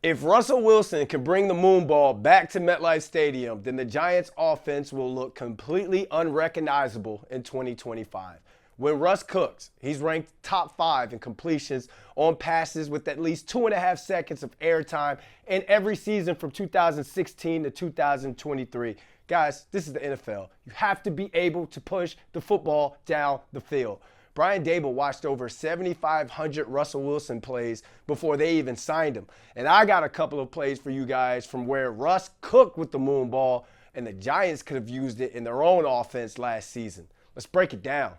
If Russell Wilson can bring the moonball back to MetLife Stadium, then the Giants' offense will look completely unrecognizable in 2025. When Russ cooks, he's ranked top 5 in completions on passes with at least 2.5 seconds of airtime in every season from 2016 to 2023. Guys, this is the NFL. You have to be able to push the football down the field. Brian Dable watched over 7,500 Russell Wilson plays before they even signed him. And I got a couple of plays for you guys from where Russ cooked with the moonball and the Giants could have used it in their own offense last season. Let's break it down.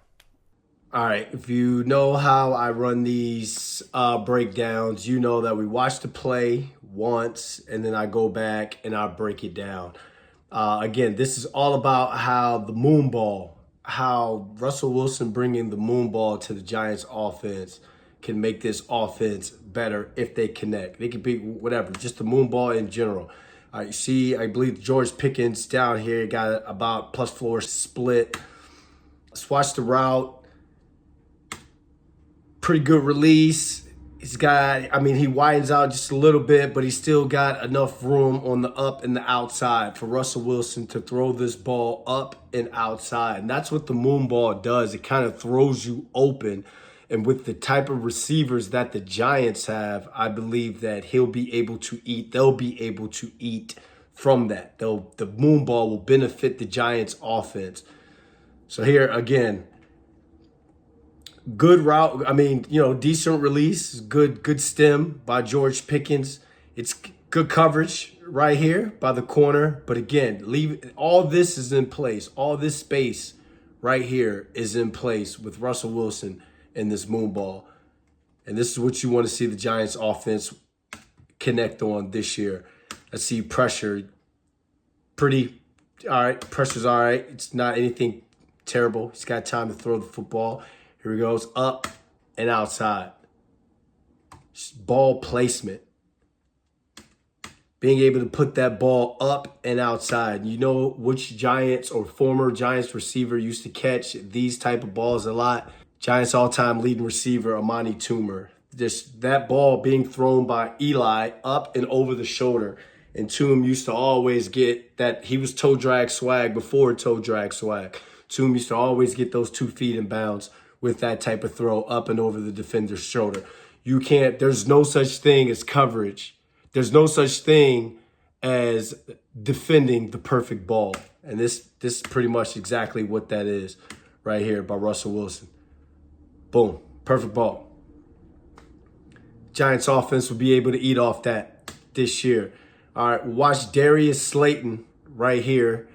All right, if you know how I run these breakdowns, you know that we watch the play once and then I go back and I break it down. Again, this is all about how Russell Wilson bringing the moonball to the Giants offense can make this offense better if they connect. They could be whatever, just the moonball in general. You see, I believe George Pickens down here got about plus floor split. Let's watch the route. Pretty good release. He widens out just a little bit, but he's still got enough room on the up and the outside for Russell Wilson to throw this ball up and outside. And that's what the moonball does. It kind of throws you open. And with the type of receivers that the Giants have, I believe that they'll be able to eat from that. The moonball will benefit the Giants offense. So here again, good route. Decent release. Good stem by George Pickens. It's good coverage right here by the corner. But again, all this is in place. All this space right here is in place with Russell Wilson and this moonball. And this is what you want to see the Giants offense connect on this year. Let's see pressure. Pretty all right. Pressure's all right. It's not anything terrible. He's got time to throw the football. Here he goes, up and outside. Ball placement. Being able to put that ball up and outside. You know which Giants or former Giants receiver used to catch these type of balls a lot? Giants all-time leading receiver, Amani Toomer. That ball being thrown by Eli up and over the shoulder. And Toom used to always get that. He was toe drag swag before toe drag swag. Toom used to always get those 2 feet in bounds with that type of throw up and over the defender's shoulder. There's no such thing as coverage. There's no such thing as defending the perfect ball. And this is pretty much exactly what that is right here by Russell Wilson. Boom, perfect ball. Giants offense will be able to eat off that this year. All right, watch Darius Slayton right here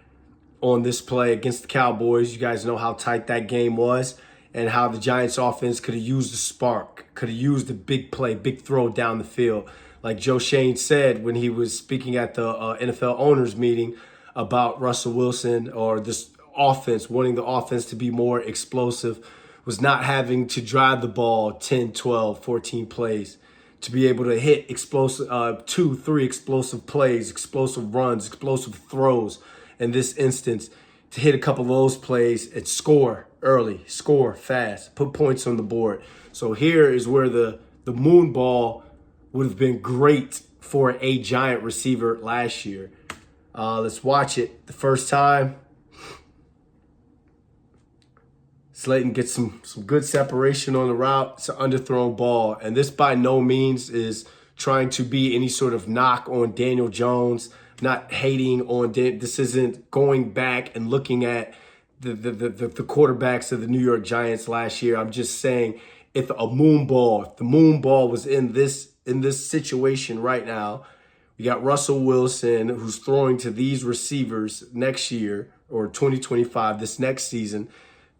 on this play against the Cowboys. You guys know how tight that game was and how the Giants offense could have used the spark, could have used the big play, big throw down the field. Like Joe Shane said when he was speaking at the NFL owners meeting about Russell Wilson or this offense, wanting the offense to be more explosive, was not having to drive the ball 10, 12, 14 plays, to be able to hit explosive 2, 3 explosive plays, explosive runs, explosive throws. In this instance, to hit a couple of those plays and score early, score fast, put points on the board. So here is where the moon ball would have been great for a Giant receiver last year. Let's watch it the first time. Slayton gets some good separation on the route. It's an underthrown ball. And this by no means is trying to be any sort of knock on Daniel Jones, not hating on this isn't going back and looking at the quarterbacks of the New York Giants last year. I'm just saying if the moon ball was in this situation right now, we got Russell Wilson who's throwing to these receivers next year or 2025, this next season.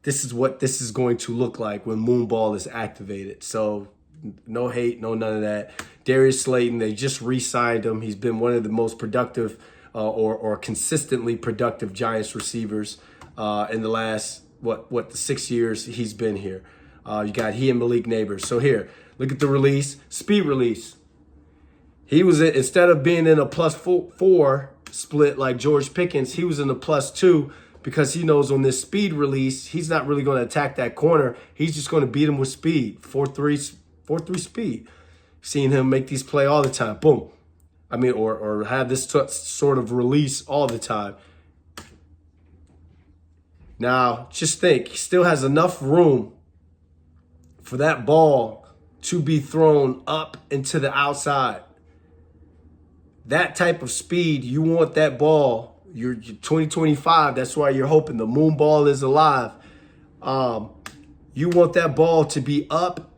This is what this is going to look like when moonball is activated. So no hate, none of that. Darius Slayton, they just re-signed him. He's been one of the most productive or consistently productive Giants receivers in the last, the 6 years he's been here. You got he and Malik Neighbors. So here, look at the release, speed release. He was, instead of being in a +4 split like George Pickens, he was in a +2 because he knows on this speed release, he's not really going to attack that corner. He's just going to beat him with speed, 4-3 speed. Seeing him make these play all the time. Boom. I mean, or have this sort of release all the time. Now, just think, he still has enough room for that ball to be thrown up into the outside. That type of speed, you want that ball. You're 2025, that's why you're hoping the moon ball is alive. You want that ball to be up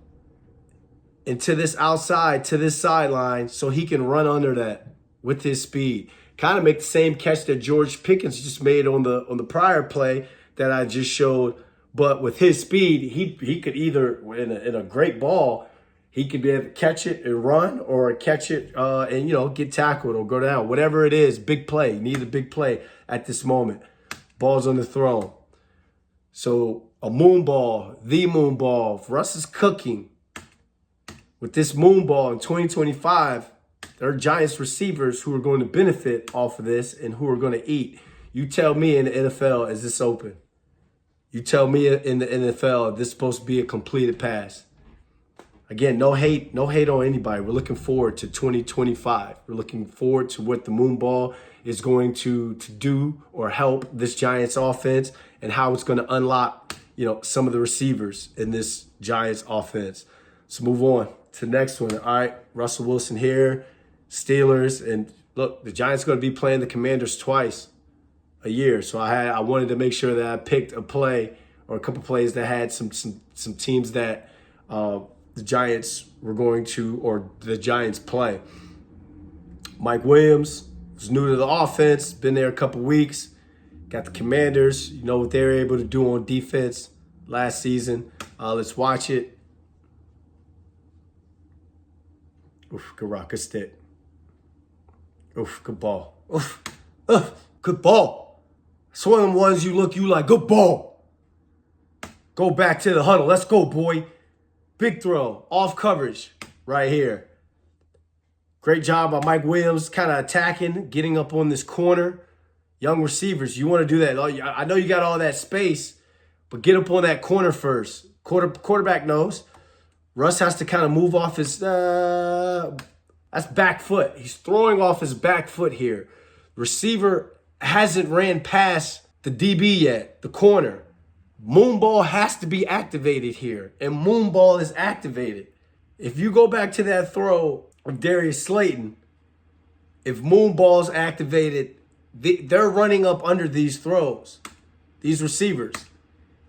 into this outside, to this sideline, so he can run under that with his speed. Kind of make the same catch that George Pickens just made on the prior play that I just showed. But with his speed, he could either, in a great ball, he could be able to catch it and run, or catch it and get tackled or go down. Whatever it is, big play. You need a big play at this moment. Ball's on the throne. So a moon ball, the moon ball. If Russ is cooking with this moon ball in 2025, there are Giants receivers who are going to benefit off of this and who are going to eat. You tell me in the NFL, is this open? You tell me in the NFL, this is supposed to be a completed pass. Again, no hate on anybody. We're looking forward to 2025. We're looking forward to what the moon ball is going to do or help this Giants offense, and how it's going to unlock, some of the receivers in this Giants offense. So move on to the next one. All right, Russell Wilson here, Steelers, and look, the Giants are going to be playing the Commanders twice a year. So I wanted to make sure that I picked a play or a couple plays that had some teams that the Giants were going to, or the Giants play. Mike Williams is new to the offense, been there a couple weeks. Got the Commanders, what they were able to do on defense last season. Let's watch it. Oof, good rock, good stick. Oof, good ball. Oof, good ball. It's one of them ones you like, good ball. Go back to the huddle. Let's go, boy. Big throw, off coverage right here. Great job by Mike Williams, kind of attacking, getting up on this corner. Young receivers, you want to do that. I know you got all that space, but get up on that corner first. Quarterback knows. Russ has to kind of move off his, that's back foot. He's throwing off his back foot here. Receiver hasn't ran past the DB yet, the corner. Moonball has to be activated here, and Moonball is activated. If you go back to that throw of Darius Slayton, if Moonball's activated, they're running up under these throws, these receivers.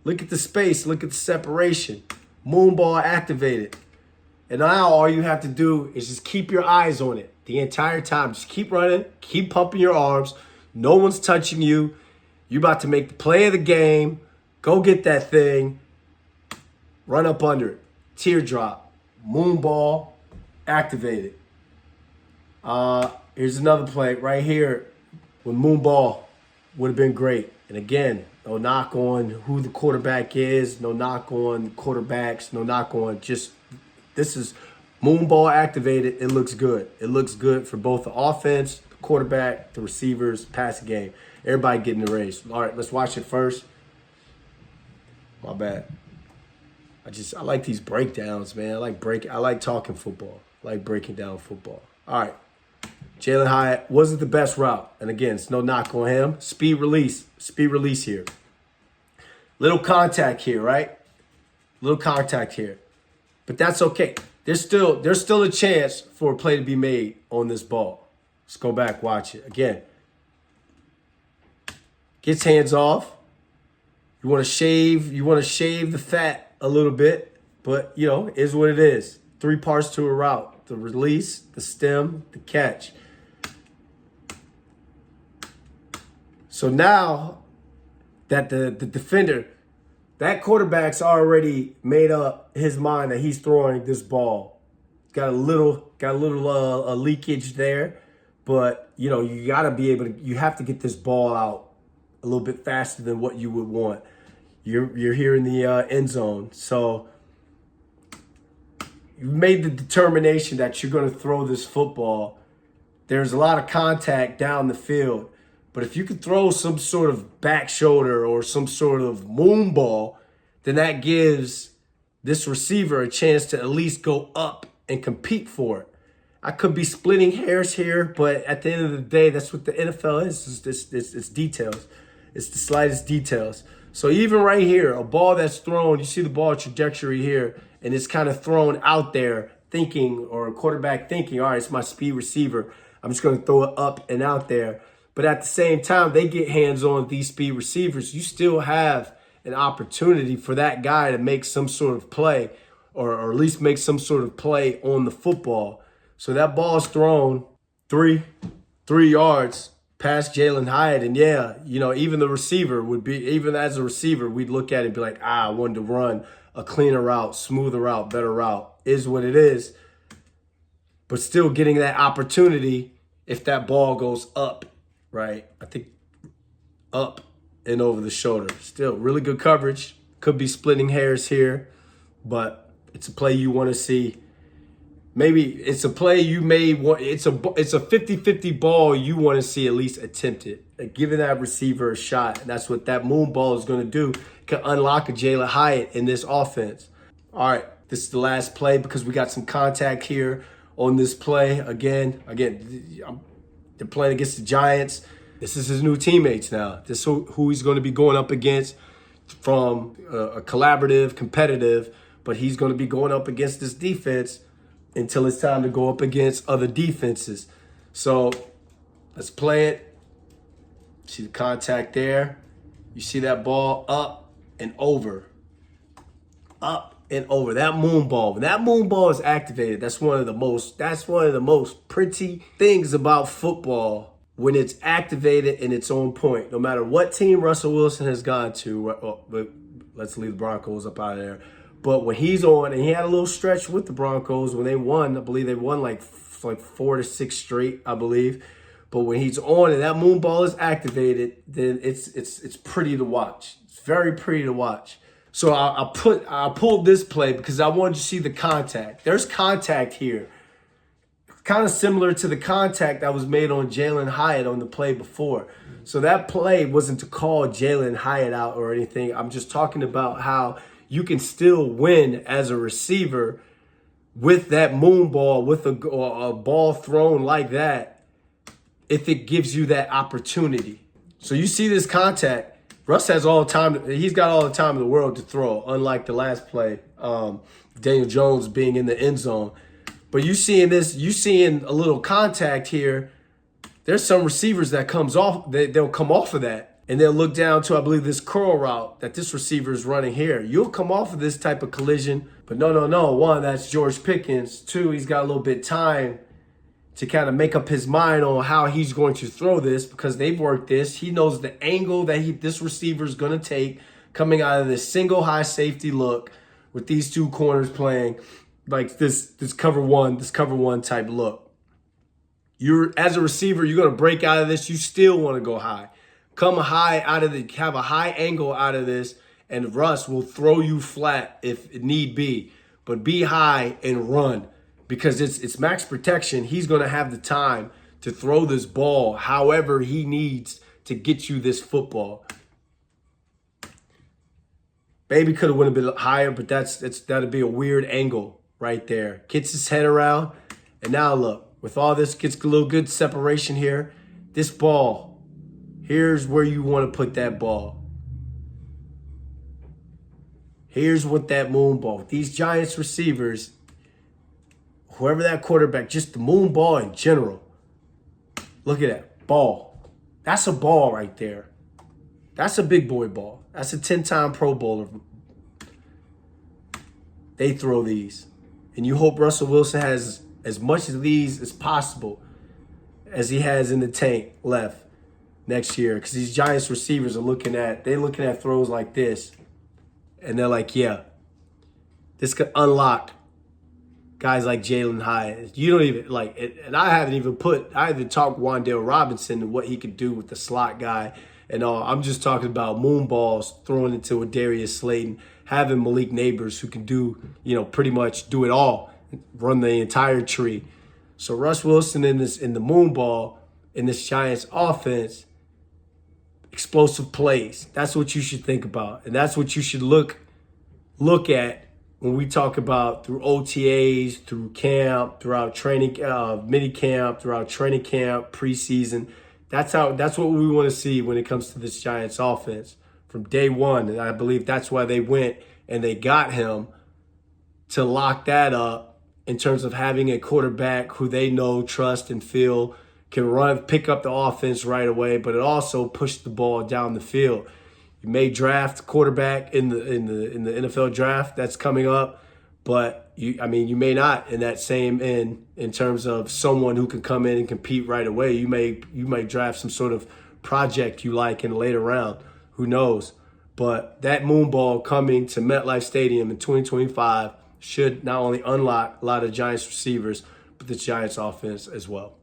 Look at the space, look at the separation. Moonball activated. And now all you have to do is just keep your eyes on it the entire time. Just keep running, keep pumping your arms. No one's touching you. You're about to make the play of the game. Go get that thing. Run up under it. Teardrop. Moonball activated. Here's another play right here when Moonball would have been great. And again, no knock on who the quarterback is. No knock on quarterbacks. No knock on this is Moonball activated. It looks good. It looks good for both the offense, the quarterback, the receivers, passing game. Everybody getting the race. All right, let's watch it first. My bad. I like these breakdowns, man. I like talking football. I like breaking down football. All right. Jalen Hyatt wasn't the best route. And again, it's no knock on him. Speed release here. Little contact here, right? Little contact here. But that's okay. There's still a chance for a play to be made on this ball. Let's go back, watch it. Again. Gets hands off. You want to shave the fat a little bit, but is what it is. 3 parts to a route: the release, the stem, the catch. So now that the defender, that quarterback's already made up his mind that he's throwing this ball. Got a little leakage there, but you have to get this ball out a little bit faster than what you would want. You're here in the end zone, so you've made the determination that you're going to throw this football. There's a lot of contact down the field, but if you could throw some sort of back shoulder or some sort of moon ball, then that gives this receiver a chance to at least go up and compete for it. I could be splitting hairs here, but at the end of the day, that's what the NFL is. It's details. It's the slightest details. So even right here, a ball that's thrown, you see the ball trajectory here, and it's kind of thrown out there thinking, or a quarterback thinking, all right, it's my speed receiver. I'm just going to throw it up and out there. But at the same time, they get hands on these speed receivers. You still have an opportunity for that guy to make some sort of play, or at least make some sort of play on the football. So that ball's thrown three yards past Jalen Hyatt. And yeah, even the receiver would be, even as a receiver, we'd look at it and be like, I wanted to run a cleaner route, smoother route, better route. Is what it is. But still getting that opportunity if that ball goes up, right? I think up and over the shoulder. Still really good coverage. Could be splitting hairs here, but it's a play you want to see. Maybe it's a play you may want. It's a 50-50 ball you want to see at least attempted. Like giving that receiver a shot. And that's what that moon ball is going to do. It can unlock a Jalen Hyatt in this offense. All right, this is the last play because we got some contact here on this play. Again, they're playing against the Giants. This is his new teammates now. This is who he's going to be going up against from a collaborative, competitive, but he's going to be going up against this defense until it's time to go up against other defenses. So let's play it. See the contact there. You see that ball up and over. Up and over. That moon ball. When that moon ball is activated, that's one of the most pretty things about football. When it's activated and it's on point, no matter what team Russell Wilson has gone to, let's leave the Broncos up out of there. But when he's on, and he had a little stretch with the Broncos when they won, I believe they won like 4 to 6 straight, I believe. But when he's on and that moon ball is activated, then it's pretty to watch. It's very pretty to watch. So I pulled this play because I wanted to see the contact. There's contact here. Kind of similar to the contact that was made on Jalen Hyatt on the play before. So that play wasn't to call Jalen Hyatt out or anything. I'm just talking about how you can still win as a receiver with that moon ball, with a ball thrown like that, if it gives you that opportunity. So you see this contact. Russ has all the time. He's got all the time in the world to throw, unlike the last play, Daniel Jones being in the end zone. But you seeing a little contact here. There's some receivers that they'll come off of that. And they'll look down to, I believe, this curl route that this receiver is running here. You'll come off of this type of collision. But no. One, that's George Pickens. Two, he's got a little bit of time to kind of make up his mind on how he's going to throw this because they've worked this. He knows the angle that this receiver is going to take coming out of this single high safety look with these two corners playing like this cover one type look. As a receiver, you're going to break out of this. You still want to go high. Come high out of have a high angle out of this, and Russ will throw you flat if need be. But be high and run because it's max protection. He's going to have the time to throw this ball however he needs to get you this football. Maybe could have went a bit higher, but that'd be a weird angle right there. Gets his head around, and now look, with all this, gets a little good separation here. This ball. Here's where you want to put that ball. Here's what that moon ball. These Giants receivers, whoever that quarterback, just the moon ball in general. Look at that ball. That's a ball right there. That's a big boy ball. That's a 10-time Pro Bowler. They throw these. And you hope Russell Wilson has as much of these as possible as he has in the tank left next year, because these Giants receivers are looking at throws like this, and they're like, yeah, this could unlock guys like Jalen Hyatt. You don't even like it, and I haven't even talked Wan'Dale Robinson and what he could do with the slot guy and all. I'm just talking about moon balls thrown into a Darius Slayton, having Malik Neighbors who can do, pretty much do it all, run the entire tree. So Russ Wilson in the moon ball in this Giants offense. Explosive plays. That's what you should think about. And that's what you should look at when we talk about through OTAs, through camp, throughout training, mini camp, throughout training camp, preseason, that's what we want to see when it comes to this Giants offense from day one. And I believe that's why they went and they got him to lock that up in terms of having a quarterback who they know, trust, and feel can run, pick up the offense right away, but it also pushed the ball down the field. You may draft quarterback in the NFL draft that's coming up, but you may not in that same end in terms of someone who can come in and compete right away. You may draft some sort of project you like in the later round. Who knows? But that moonball coming to MetLife Stadium in 2025 should not only unlock a lot of Giants receivers, but the Giants offense as well.